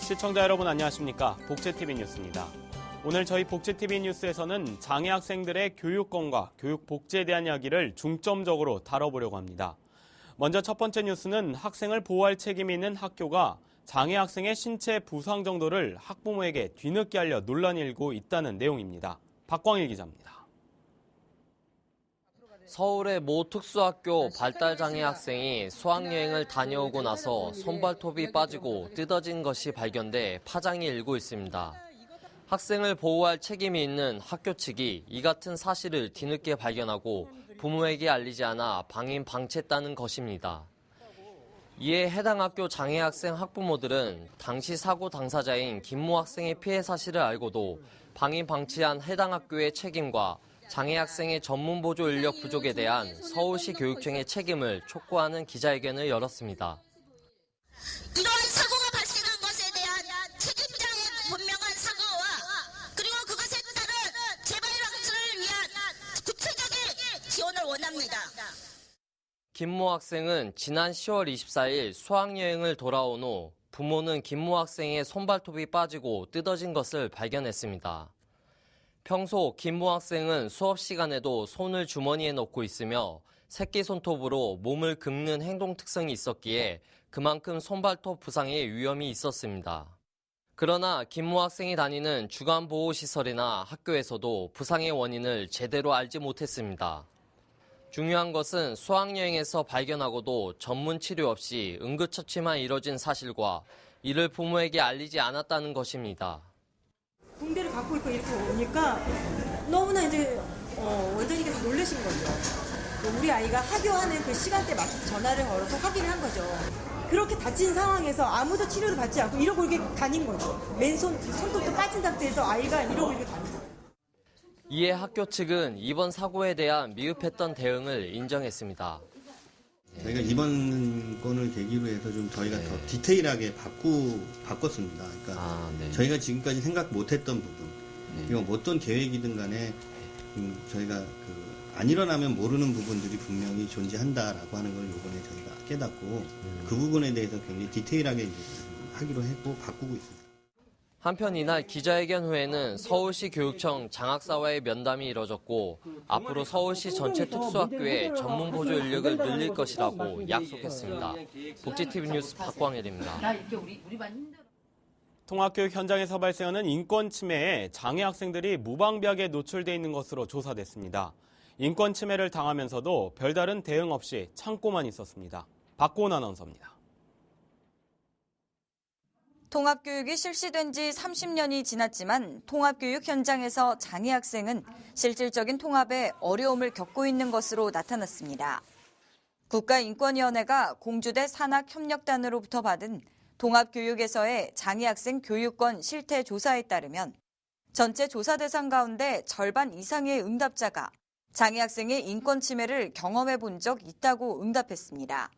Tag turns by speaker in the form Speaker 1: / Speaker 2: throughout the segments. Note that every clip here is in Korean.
Speaker 1: 시청자 여러분 안녕하십니까? 복지TV 뉴스입니다. 오늘 저희 복지TV 뉴스에서는 장애 학생들의 교육권과 교육 복지에 대한 이야기를 중점적으로 다뤄보려고 합니다. 먼저 첫 번째 뉴스는 학생을 보호할 책임이 있는 학교가 장애 학생의 신체 부상 정도를 학부모에게 뒤늦게 알려 논란이 일고 있다는 내용입니다. 박광일 기자입니다.
Speaker 2: 서울의 모 특수학교 발달장애 학생이 수학여행을 다녀오고 나서 손발톱이 빠지고 뜯어진 것이 발견돼 파장이 일고 있습니다. 학생을 보호할 책임이 있는 학교 측이 이 같은 사실을 뒤늦게 발견하고 부모에게 알리지 않아 방임 방치했다는 것입니다. 이에 해당 학교 장애 학생 학부모들은 당시 사고 당사자인 김모 학생의 피해 사실을 알고도 방임 방치한 해당 학교의 책임과 장애 학생의 전문 보조 인력 부족에 대한 서울시 교육청의 책임을 촉구하는 기자회견을 열었습니다.
Speaker 3: 이러한 사고가 발생한 것에 대한 책임자의 분명한 사과와 그리고 그것에 따른 재발 방지를 위한 구체적인 지원을 원합니다.
Speaker 2: 김모 학생은 지난 10월 24일 수학여행을 돌아온 후 부모는 김모 학생의 손발톱이 빠지고 뜯어진 것을 발견했습니다. 평소 김모 학생은 수업 시간에도 손을 주머니에 넣고 있으며 새끼손톱으로 몸을 긁는 행동 특성이 있었기에 그만큼 손발톱 부상의 위험이 있었습니다. 그러나 김모 학생이 다니는 주간보호시설이나 학교에서도 부상의 원인을 제대로 알지 못했습니다. 중요한 것은 수학여행에서 발견하고도 전문 치료 없이 응급처치만 이뤄진 사실과 이를 부모에게 알리지 않았다는 것입니다.
Speaker 4: 붕대를 갖고 있고 이렇게 오니까 너무나 이제 원장님께서 놀라신 거죠. 우리 아이가 하교하는 그 시간대에 맞춰서 전화를 걸어서 확인을 한 거죠. 그렇게 다친 상황에서 아무도 치료를 받지 않고 이러고 이렇게 다닌 거죠. 손톱도 빠진 상태에서 아이가 이러고 이렇게 다닌 거죠.
Speaker 2: 이에 학교 측은 이번 사고에 대한 미흡했던 대응을 인정했습니다.
Speaker 5: 저희가 이번 건을 계기로 해서 좀 저희가 더 디테일하게 바꿨습니다. 그러니까 저희가 지금까지 생각 못했던 부분, 이건 어떤 계획이든 간에 저희가 안 일어나면 모르는 부분들이 분명히 존재한다라고 하는 걸 이번에 저희가 깨닫고 그 부분에 대해서 굉장히 디테일하게 하기로 했고 바꾸고 있습니다.
Speaker 2: 한편 이날 기자회견 후에는 서울시 교육청 장학사와의 면담이 이뤄졌고 앞으로 서울시 전체 특수학교의 전문 보조 인력을 늘릴 것이라고 약속했습니다. 복지TV 뉴스 박광일입니다.
Speaker 1: 통합교육 현장에서 발생하는 인권 침해에 장애 학생들이 무방비하게 노출돼 있는 것으로 조사됐습니다. 인권 침해를 당하면서도 별다른 대응 없이 참고만 있었습니다. 박고은 아나운서입니다.
Speaker 6: 통합교육이 실시된 지 30년이 지났지만 통합교육 현장에서 장애 학생은 실질적인 통합에 어려움을 겪고 있는 것으로 나타났습니다. 국가인권위원회가 공주대 산학협력단으로부터 받은 통합교육에서의 장애 학생 교육권 실태 조사에 따르면 전체 조사 대상 가운데 절반 이상의 응답자가 장애 학생의 인권 침해를 경험해 본 적 있다고 응답했습니다.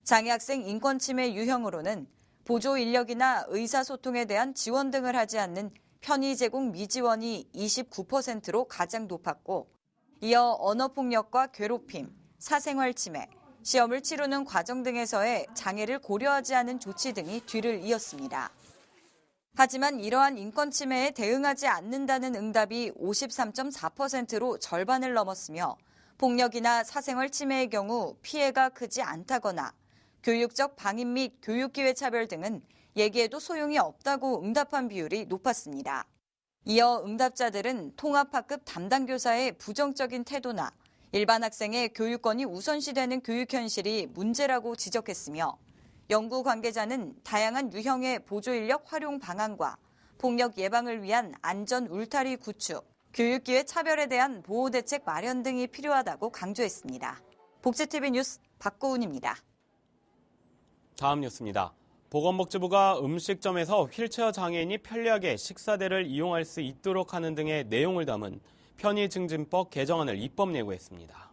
Speaker 6: 장애 학생 인권 침해 유형으로는 보조 인력이나 의사소통에 대한 지원 등을 하지 않는 편의 제공 미지원이 29%로 가장 높았고, 이어 언어폭력과 괴롭힘, 사생활 침해, 시험을 치르는 과정 등에서의 장애를 고려하지 않은 조치 등이 뒤를 이었습니다. 하지만 이러한 인권 침해에 대응하지 않는다는 응답이 53.4%로 절반을 넘었으며 폭력이나 사생활 침해의 경우 피해가 크지 않다거나 교육적 방임 및 교육기회 차별 등은 얘기해도 소용이 없다고 응답한 비율이 높았습니다. 이어 응답자들은 통합학급 담당교사의 부정적인 태도나 일반 학생의 교육권이 우선시되는 교육 현실이 문제라고 지적했으며 연구 관계자는 다양한 유형의 보조인력 활용 방안과 폭력 예방을 위한 안전 울타리 구축, 교육기회 차별에 대한 보호대책 마련 등이 필요하다고 강조했습니다. 복지TV 뉴스 박고은입니다.
Speaker 1: 다음 뉴스입니다. 보건복지부가 음식점에서 휠체어 장애인이 편리하게 식사대를 이용할 수 있도록 하는 등의 내용을 담은 편의증진법 개정안을 입법 예고했습니다.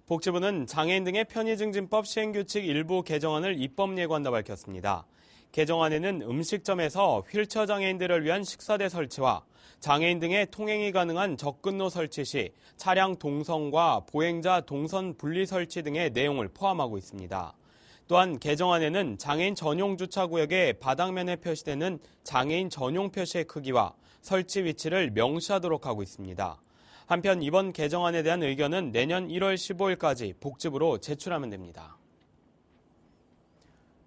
Speaker 1: 복지부는 장애인 등의 편의증진법 시행규칙 일부 개정안을 입법 예고한다 밝혔습니다. 개정안에는 음식점에서 휠체어 장애인들을 위한 식사대 설치와 장애인 등의 통행이 가능한 접근로 설치 시 차량 동선과 보행자 동선 분리 설치 등의 내용을 포함하고 있습니다. 또한 개정안에는 장애인 전용 주차구역에 바닥면에 표시되는 장애인 전용 표시의 크기와 설치 위치를 명시하도록 하고 있습니다. 한편 이번 개정안에 대한 의견은 내년 1월 15일까지 복집으로 제출하면 됩니다.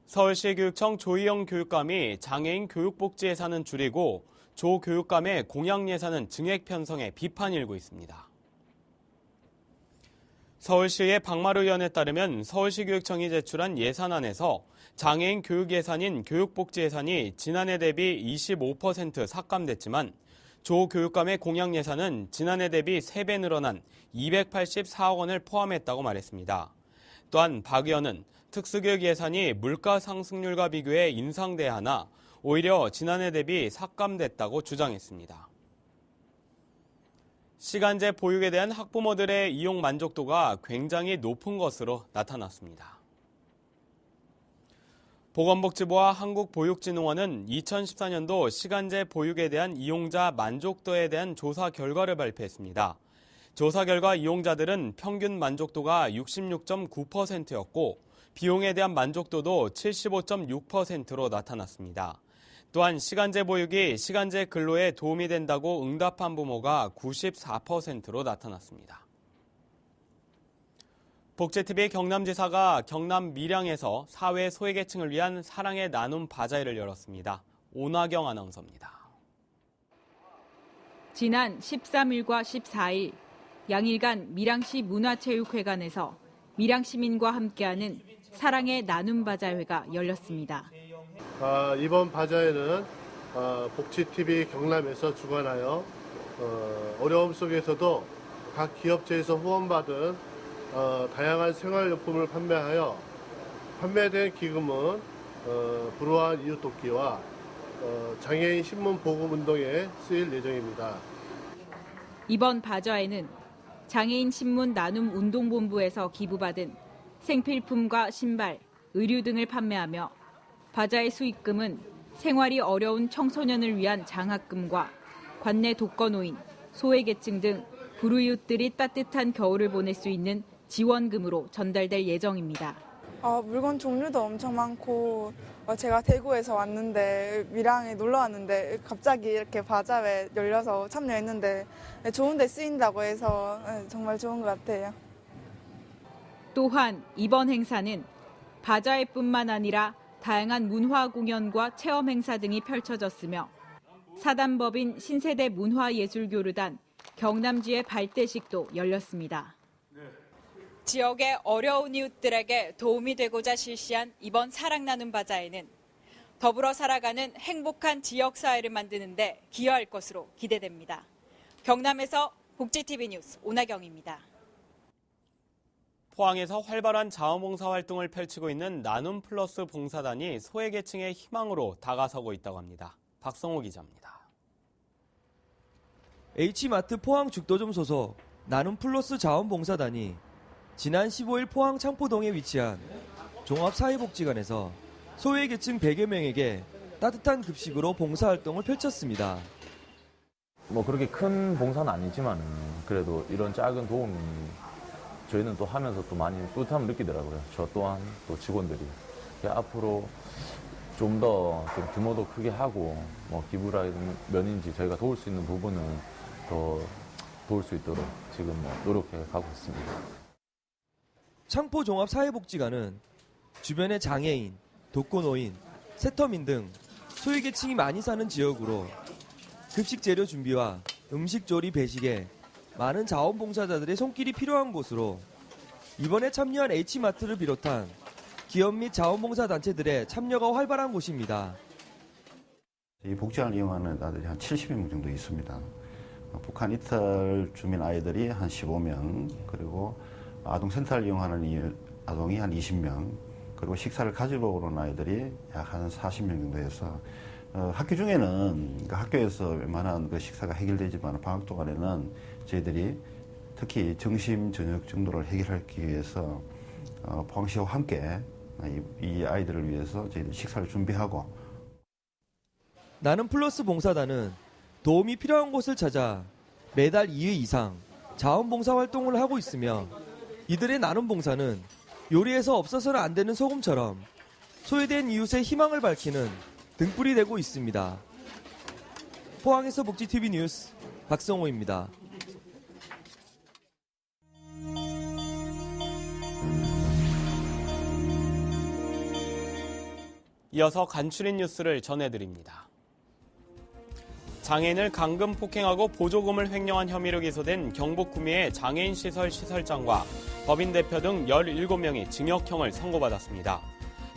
Speaker 1: 서울시교육청 조희영 교육감이 장애인 교육복지 예산은 줄이고 조 교육감의 공약 예산은 증액 편성에 비판이 일고 있습니다. 서울시의 박마루 의원에 따르면 서울시교육청이 제출한 예산안에서 장애인 교육 예산인 교육복지 예산이 지난해 대비 25% 삭감됐지만 조 교육감의 공약 예산은 지난해 대비 3배 늘어난 284억 원을 포함했다고 말했습니다. 또한 박 의원은 특수교육 예산이 물가 상승률과 비교해 인상돼야 하나 오히려 지난해 대비 삭감됐다고 주장했습니다. 시간제 보육에 대한 학부모들의 이용 만족도가 굉장히 높은 것으로 나타났습니다. 보건복지부와 한국보육진흥원은 2014년도 시간제 보육에 대한 이용자 만족도에 대한 조사 결과를 발표했습니다. 조사 결과 이용자들은 평균 만족도가 66.9%였고 비용에 대한 만족도도 75.6%로 나타났습니다. 또한 시간제 보육이 시간제 근로에 도움이 된다고 응답한 부모가 94%로 나타났습니다. 복지TV 경남지사가 경남 밀양에서 사회 소외계층을 위한 사랑의 나눔 바자회를 열었습니다. 오나경 아나운서입니다.
Speaker 7: 지난 13일과 14일 양일간 밀양시 문화체육회관에서 밀양시민과 함께하는 사랑의 나눔 바자회가 열렸습니다.
Speaker 8: 이번 바자회는 복지TV 경남에서 주관하여 어려움 속에서도 각 기업체에서 후원받은 다양한 생활용품을 판매하여 판매된 기금은 불우한 이웃돕기와 장애인 신문 보급 운동에 쓰일 예정입니다.
Speaker 7: 이번 바자회는 장애인 신문 나눔 운동본부에서 기부받은 생필품과 신발, 의류 등을 판매하며 바자회 수익금은 생활이 어려운 청소년을 위한 장학금과 관내 독거노인, 소외계층 등 불우이웃들이 따뜻한 겨울을 보낼 수 있는 지원금으로 전달될 예정입니다.
Speaker 9: 물건 종류도 엄청 많고 제가 대구에서 왔는데 밀양에 놀러 왔는데 갑자기 이렇게 바자회 열려서 참여했는데 좋은 데 쓰인다고 해서 정말 좋은 것 같아요.
Speaker 7: 또한 이번 행사는 바자회뿐만 아니라 다양한 문화 공연과 체험 행사 등이 펼쳐졌으며 사단법인 신세대 문화예술교류단 경남지의 발대식도 열렸습니다.
Speaker 10: 지역의 어려운 이웃들에게 도움이 되고자 실시한 이번 사랑 나눔 바자회는 더불어 살아가는 행복한 지역사회를 만드는 데 기여할 것으로 기대됩니다. 경남에서 복지TV 뉴스 오나경입니다.
Speaker 1: 포항에서 활발한 자원봉사 활동을 펼치고 있는 나눔 플러스 봉사단이 소외계층의 희망으로 다가서고 있다고 합니다. 박성호 기자입니다.
Speaker 11: H마트 포항 죽도점 소속 나눔 플러스 자원봉사단이 지난 15일 포항 창포동에 위치한 종합사회복지관에서 소외계층 100여 명에게 따뜻한 급식으로 봉사활동을 펼쳤습니다.
Speaker 12: 그렇게 큰 봉사는 아니지만 그래도 이런 작은 도움이 저희는 또 하면서 또 많이 뿌듯함을 느끼더라고요. 저 또한 또 직원들이 앞으로 좀 더 규모도 크게 하고 기부라는 면인지 저희가 도울 수 있는 부분은 더 도울 수 있도록 지금 노력해 가고 있습니다.
Speaker 11: 창포종합사회복지관은 주변의 장애인, 독거노인, 세터민 등 소외계층이 많이 사는 지역으로 급식 재료 준비와 음식 조리 배식에 많은 자원봉사자들의 손길이 필요한 곳으로 이번에 참여한 H마트를 비롯한 기업 및 자원봉사단체들의 참여가 활발한 곳입니다.
Speaker 13: 이 복지관을 이용하는 아들이 한 70명 정도 있습니다. 북한 이탈 주민 아이들이 한 15명, 그리고 아동센터를 이용하는 아동이 한 20명, 그리고 식사를 가지고 오는 아이들이 약 한 40명 정도 해서 학교 중에는 학교에서 웬만한 식사가 해결되지만 방학 동안에는 저희들이 특히 점심, 저녁 정도를 해결하기 위해서 포항시와 함께 이 아이들을 위해서 저희들이 식사를 준비하고
Speaker 11: 나눔 플러스 봉사단은 도움이 필요한 곳을 찾아 매달 2회 이상 자원봉사 활동을 하고 있으며 이들의 나눔 봉사는 요리에서 없어서는 안 되는 소금처럼 소외된 이웃의 희망을 밝히는 등불이 되고 있습니다. 포항에서 복지TV 뉴스 박성호입니다.
Speaker 1: 이어서 간추린 뉴스를 전해드립니다. 장애인을 강금 폭행하고 보조금을 횡령한 혐의로 기소된 경북 구미의 장애인 시설 시설장과 법인 대표 등 17명이 징역형을 선고받았습니다.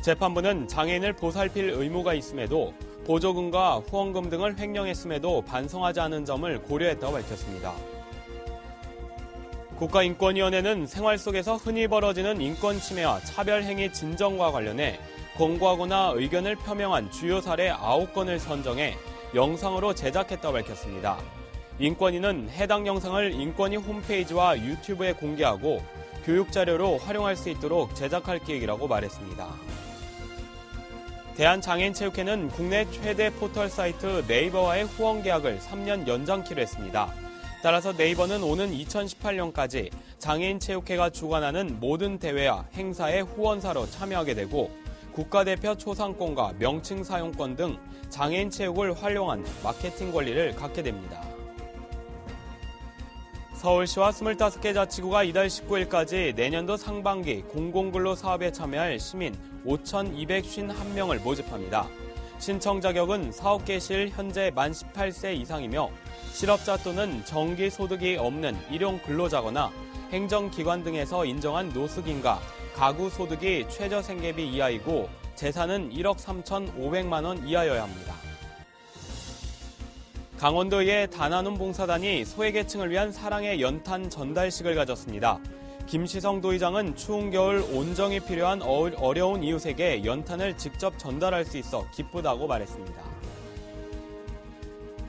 Speaker 1: 재판부는 장애인을 보살필 의무가 있음에도 보조금과 후원금 등을 횡령했음에도 반성하지 않은 점을 고려했다고 밝혔습니다. 국가인권위원회는 생활 속에서 흔히 벌어지는 인권 침해와 차별 행위 진정과 관련해 권고하거나 의견을 표명한 주요 사례 9건을 선정해 영상으로 제작했다고 밝혔습니다. 인권위는 해당 영상을 인권위 홈페이지와 유튜브에 공개하고 교육자료로 활용할 수 있도록 제작할 계획이라고 말했습니다. 대한장애인체육회는 국내 최대 포털 사이트 네이버와의 후원 계약을 3년 연장키로 했습니다. 따라서 네이버는 오는 2018년까지 장애인체육회가 주관하는 모든 대회와 행사에 후원사로 참여하게 되고 국가대표 초상권과 명칭 사용권 등 장애인 체육을 활용한 마케팅 권리를 갖게 됩니다. 서울시와 25개 자치구가 이달 19일까지 내년도 상반기 공공근로 사업에 참여할 시민 5,251명을 모집합니다. 신청 자격은 사업 개시일 현재 만 18세 이상이며 실업자 또는 정기소득이 없는 일용 근로자거나 행정기관 등에서 인정한 노숙인과 가구 소득이 최저생계비 이하이고 재산은 1억 3,500만 원 이하여야 합니다. 강원도의 다나눔 봉사단이 소외계층을 위한 사랑의 연탄 전달식을 가졌습니다. 김시성 도의장은 추운 겨울 온정이 필요한 어려운 이웃에게 연탄을 직접 전달할 수 있어 기쁘다고 말했습니다.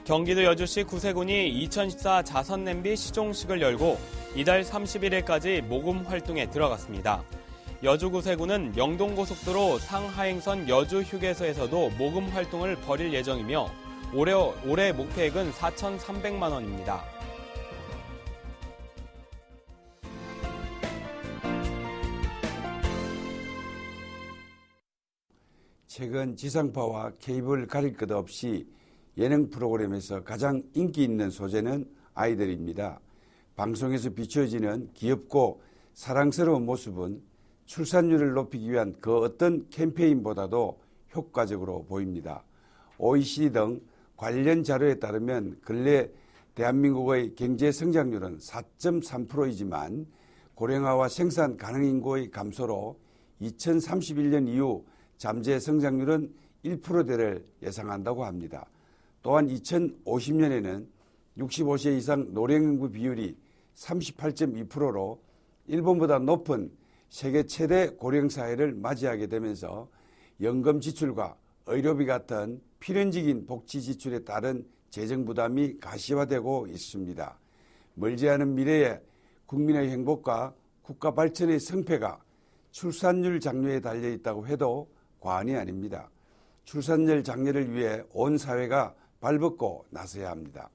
Speaker 1: 경기도 여주시 구세군이 2014 자선냄비 시종식을 열고 이달 31일까지 모금 활동에 들어갔습니다. 여주구세군은 명동고속도로 상하행선 여주휴게소에서도 모금 활동을 벌일 예정이며 올해 목표액은 4,300만 원입니다.
Speaker 14: 최근 지상파와 케이블 가릴 것 없이 예능 프로그램에서 가장 인기 있는 소재는 아이들입니다. 방송에서 비춰지는 귀엽고 사랑스러운 모습은 출산율을 높이기 위한 그 어떤 캠페인보다도 효과적으로 보입니다. OECD 등 관련 자료에 따르면 근래 대한민국의 경제 성장률은 4.3%이지만 고령화와 생산 가능 인구의 감소로 2031년 이후 잠재 성장률은 1%대를 예상한다고 합니다. 또한 2050년에는 65세 이상 노령 인구 비율이 38.2%로 일본보다 높은 세계 최대 고령 사회를 맞이하게 되면서 연금 지출과 의료비 같은 필연적인 복지 지출에 따른 재정 부담이 가시화되고 있습니다. 멀지 않은 미래에 국민의 행복과 국가 발전의 성패가 출산율 장려에 달려 있다고 해도 과언이 아닙니다. 출산율 장려를 위해 온 사회가 발벗고 나서야 합니다.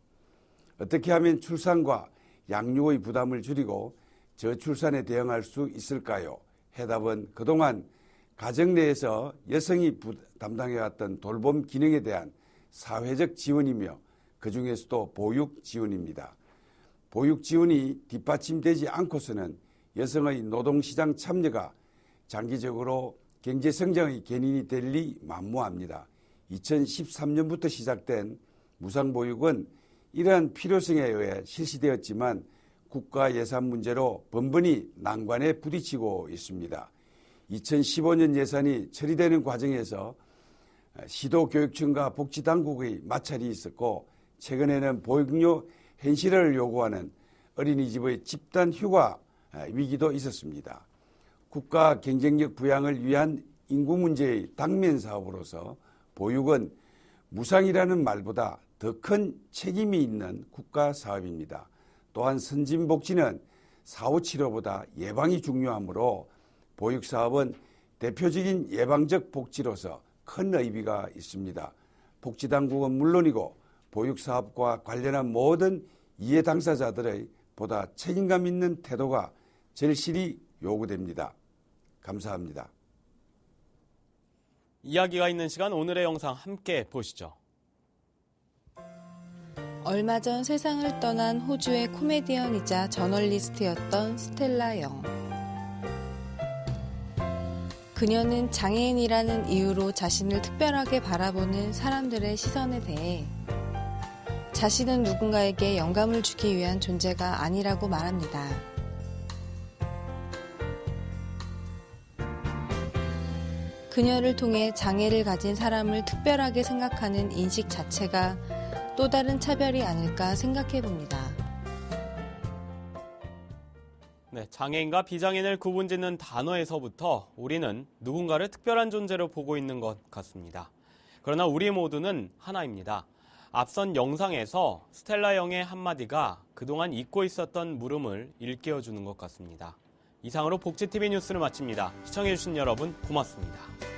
Speaker 14: 어떻게 하면 출산과 양육의 부담을 줄이고 저출산에 대응할 수 있을까요? 해답은 그동안 가정 내에서 여성이 담당해왔던 돌봄 기능에 대한 사회적 지원이며 그중에서도 보육 지원입니다. 보육 지원이 뒷받침되지 않고서는 여성의 노동시장 참여가 장기적으로 경제 성장의 견인이 될 리 만무합니다. 2013년부터 시작된 무상보육은 이러한 필요성에 의해 실시되었지만 국가 예산 문제로 번번이 난관에 부딪히고 있습니다. 2015년 예산이 처리되는 과정에서 시도교육청과 복지당국의 마찰이 있었고 최근에는 보육료 현실화를 요구하는 어린이집의 집단 휴가 위기도 있었습니다. 국가 경쟁력 부양을 위한 인구 문제의 당면 사업으로서 보육은 무상이라는 말보다 더 큰 책임이 있는 국가 사업입니다. 또한 선진복지는 사후치료보다 예방이 중요하므로 보육사업은 대표적인 예방적 복지로서 큰 의미가 있습니다. 복지당국은 물론이고 보육사업과 관련한 모든 이해 당사자들의 보다 책임감 있는 태도가 절실히 요구됩니다. 감사합니다.
Speaker 1: 이야기가 있는 시간 오늘의 영상 함께 보시죠.
Speaker 15: 얼마 전 세상을 떠난 호주의 코미디언이자 저널리스트였던 스텔라 영. 그녀는 장애인이라는 이유로 자신을 특별하게 바라보는 사람들의 시선에 대해 자신은 누군가에게 영감을 주기 위한 존재가 아니라고 말합니다. 그녀를 통해 장애를 가진 사람을 특별하게 생각하는 인식 자체가 또 다른 차별이 아닐까 생각해 봅니다.
Speaker 1: 네, 장애인과 비장애인을 구분짓는 단어에서부터 우리는 누군가를 특별한 존재로 보고 있는 것 같습니다. 그러나 우리 모두는 하나입니다. 앞선 영상에서 스텔라 영의 한마디가 그동안 잊고 있었던 물음을 일깨워주는 것 같습니다. 이상으로 복지TV 뉴스를 마칩니다. 시청해주신 여러분 고맙습니다.